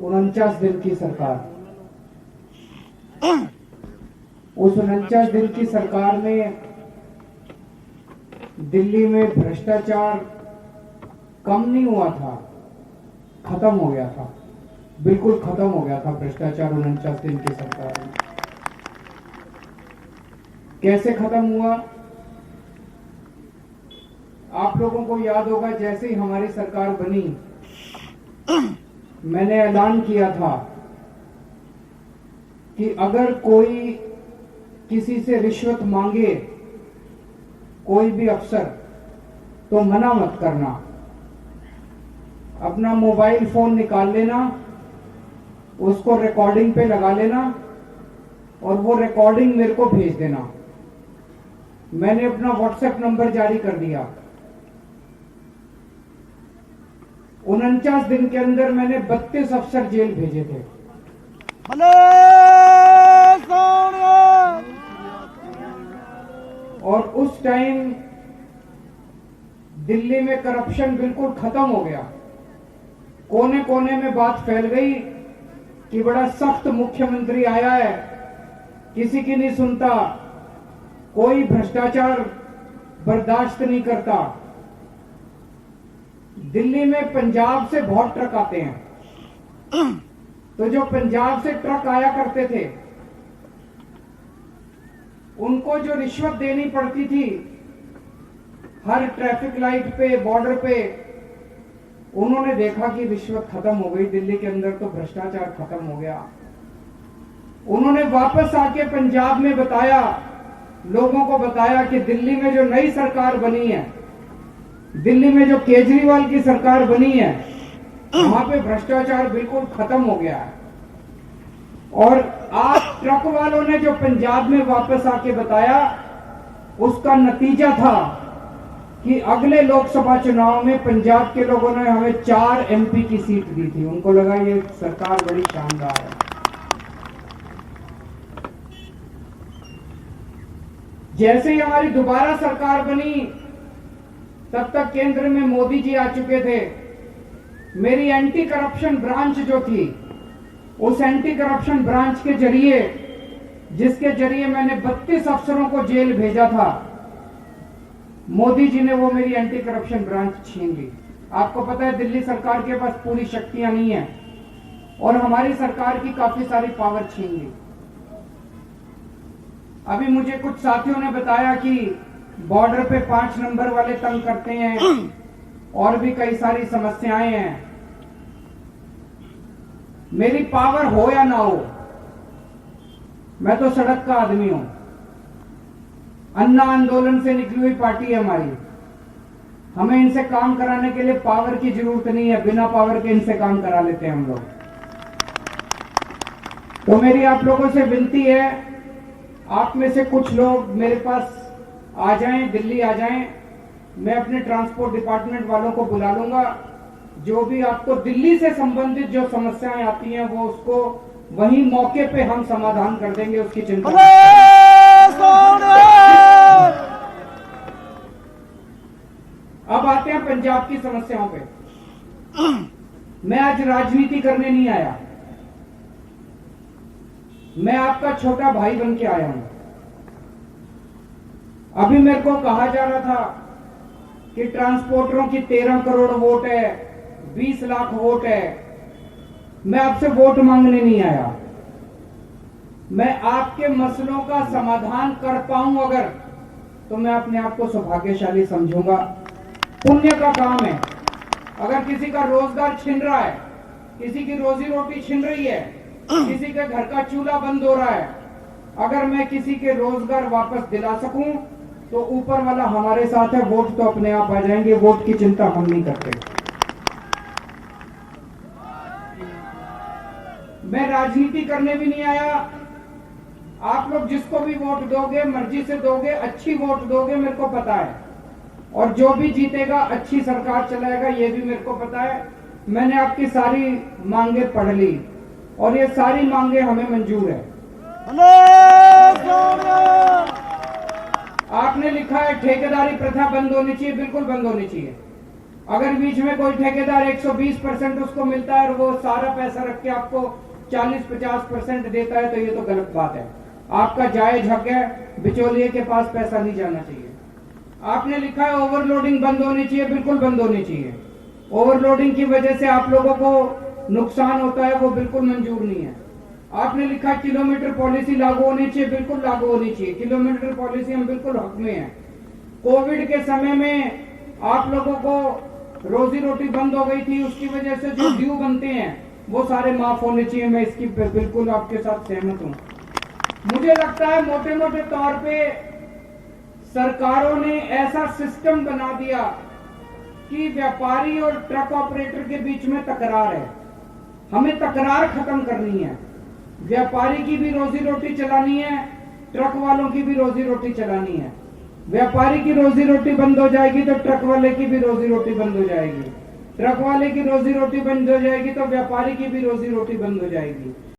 49 दिन की सरकार। उस 49 दिन की सरकार में दिल्ली में भ्रष्टाचार कम नहीं हुआ था, खत्म हो गया था, बिल्कुल खत्म हो गया था भ्रष्टाचार 49 दिन की सरकार में। कैसे खत्म हुआ? आप लोगों को याद होगा, जैसे ही हमारी सरकार बनी मैंने ऐलान किया था कि अगर कोई किसी से रिश्वत मांगे, कोई भी अफसर, तो मना मत करना, अपना मोबाइल फोन निकाल लेना, उसको रिकॉर्डिंग पे लगा लेना और वो रिकॉर्डिंग मेरे को भेज देना। मैंने अपना व्हाट्सएप नंबर जारी कर दिया। 49 दिन के अंदर मैंने 32 अफसर जेल भेजे थे। और उस टाइम दिल्ली में करप्शन बिल्कुल खत्म हो गया। कोने कोने में बात फैल गई कि बड़ा सख्त मुख्यमंत्री आया है, किसी की नहीं सुनता, कोई भ्रष्टाचार बर्दाश्त नहीं करता। दिल्ली में पंजाब से बहुत ट्रक आते हैं, तो जो पंजाब से ट्रक आया करते थे उनको जो रिश्वत देनी पड़ती थी हर ट्रैफिक लाइट पे, बॉर्डर पे, उन्होंने देखा कि रिश्वत खत्म हो गई दिल्ली के अंदर, तो भ्रष्टाचार खत्म हो गया। उन्होंने वापस आके पंजाब में बताया, लोगों को बताया कि दिल्ली में जो नई सरकार बनी है, दिल्ली में जो केजरीवाल की सरकार बनी है, वहां पे भ्रष्टाचार बिल्कुल खत्म हो गया है। और आज ट्रक वालों ने जो पंजाब में वापस आके बताया, उसका नतीजा था कि अगले लोकसभा चुनाव में पंजाब के लोगों ने हमें 4 एमपी की सीट दी थी। उनको लगा ये सरकार बड़ी शानदार है। जैसे ही हमारी दोबारा सरकार बनी, तब तक केंद्र में मोदी जी आ चुके थे। मेरी एंटी करप्शन ब्रांच जो थी, उस एंटी करप्शन ब्रांच के जरिए, जिसके जरिए मैंने 32 अफसरों को जेल भेजा था, मोदी जी ने वो मेरी एंटी करप्शन ब्रांच छीन ली। आपको पता है दिल्ली सरकार के पास पूरी शक्तियां नहीं है और हमारी सरकार की काफी सारी पावर छीन ली। अभी मुझे कुछ साथियों ने बताया कि बॉर्डर पे 5 नंबर वाले तंग करते हैं और भी कई सारी समस्याएं हैं। मेरी पावर हो या ना हो, मैं तो सड़क का आदमी हूं। अन्ना आंदोलन से निकली हुई पार्टी है हमारी। हमें इनसे काम कराने के लिए पावर की जरूरत नहीं है, बिना पावर के इनसे काम करा लेते हैं हम लोग। तो मेरी आप लोगों से विनती है, आप में से कुछ लोग मेरे पास आ जाएं, दिल्ली आ जाएं। मैं अपने ट्रांसपोर्ट डिपार्टमेंट वालों को बुला लूंगा। जो भी आपको दिल्ली से संबंधित जो समस्याएं आती हैं, वो उसको वहीं मौके पे हम समाधान कर देंगे, उसकी चिंता। अब आते हैं पंजाब की समस्याओं पे। मैं आज राजनीति करने नहीं आया, मैं आपका छोटा भाई बन के आया हूं। अभी मेरे को कहा जा रहा था कि ट्रांसपोर्टरों की 13 करोड़ वोट है, 20 लाख वोट है। मैं आपसे वोट मांगने नहीं आया, मैं आपके मसलों का समाधान कर पाऊं अगर, तो मैं अपने आप को सौभाग्यशाली समझूंगा। पुण्य का काम है। अगर किसी का रोजगार छिन रहा है, किसी की रोजी रोटी छिन रही है, किसी के घर का चूल्हा बंद हो रहा है, अगर मैं किसी के रोजगार वापस दिला सकूं, तो ऊपर वाला हमारे साथ है। वोट तो अपने आप आ जाएंगे, वोट की चिंता हम नहीं करते। मैं राजनीति करने भी नहीं आया। आप लोग जिसको भी वोट दोगे, मर्जी से दोगे, अच्छी वोट दोगे, मेरे को पता है। और जो भी जीतेगा अच्छी सरकार चलाएगा, ये भी मेरे को पता है। मैंने आपकी सारी मांगे पढ़ ली और ये सारी मांगे हमें मंजूर है। आपने लिखा है ठेकेदारी प्रथा बंद होनी चाहिए, बिल्कुल बंद होनी चाहिए। अगर बीच में कोई ठेकेदार 120% उसको मिलता है और वो सारा पैसा रख के आपको 40-50% देता है, तो ये तो गलत बात है। आपका जायज हक है, बिचौलिए के पास पैसा नहीं जाना चाहिए। आपने लिखा है ओवरलोडिंग बंद होनी चाहिए, बिल्कुल बंद होनी चाहिए। ओवरलोडिंग की वजह से आप लोगों को नुकसान होता है, वो बिल्कुल मंजूर नहीं है। आपने लिखा किलोमीटर पॉलिसी लागू होनी चाहिए, बिल्कुल लागू होनी चाहिए। किलोमीटर पॉलिसी हम बिल्कुल हक में है। कोविड के समय में आप लोगों को रोजी रोटी बंद हो गई थी, उसकी वजह से जो ड्यू बनते हैं वो सारे माफ होने चाहिए। मैं इसकी बिल्कुल आपके साथ सहमत हूं। मुझे लगता है मोटे मोटे तौर पे सरकारों ने ऐसा सिस्टम बना दिया कि व्यापारी और ट्रक ऑपरेटर के बीच में तकरार है। हमें तकरार खत्म करनी है। व्यापारी की भी रोजी रोटी चलानी है, ट्रक वालों की भी रोजी रोटी चलानी है। व्यापारी की रोजी रोटी बंद हो जाएगी तो ट्रक वाले की भी रोजी रोटी बंद हो जाएगी। ट्रक वाले की रोजी रोटी बंद हो जाएगी तो व्यापारी की भी रोजी रोटी बंद हो जाएगी।